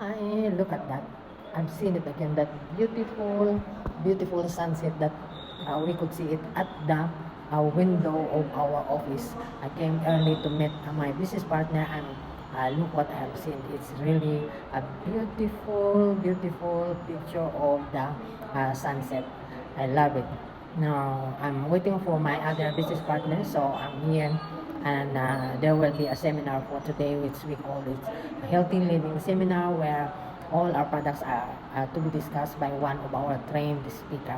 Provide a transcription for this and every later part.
Hi, look at that. I've seen it again. That beautiful, beautiful sunset that we could see it at the window of our office. I came early to meet my business partner, and look what I have seen. It's really a beautiful, beautiful picture of the sunset. I love it. Now I'm waiting for my other business partner, so I'm here, and there will be a seminar for today, which we call it Healthy Living Seminar, where all our products are to be discussed by one of our trained speaker.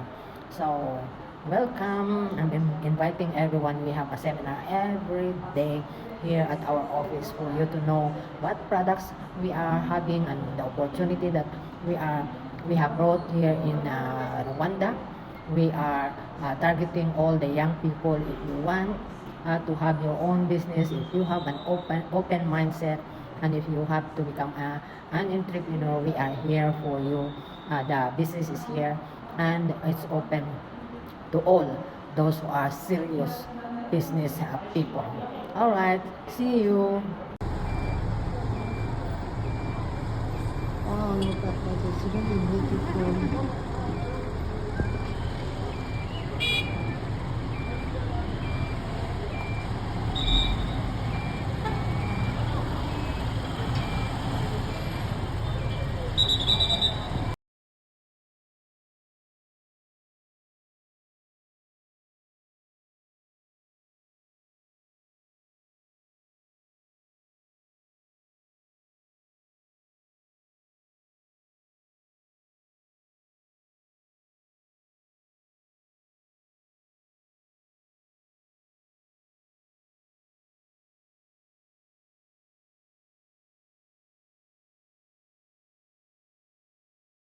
So welcome. I'm inviting everyone. We have a seminar every day here at our office for you to know what products we are having and the opportunity that we have brought here in Rwanda. We are targeting all the young people. If you want to have your own business, if you have an open mindset, and if you have to become an entrepreneur, we are here for you. The business is here, and it's open to all those who are serious business people. All right, see you. Oh, look at that. It's really beautiful.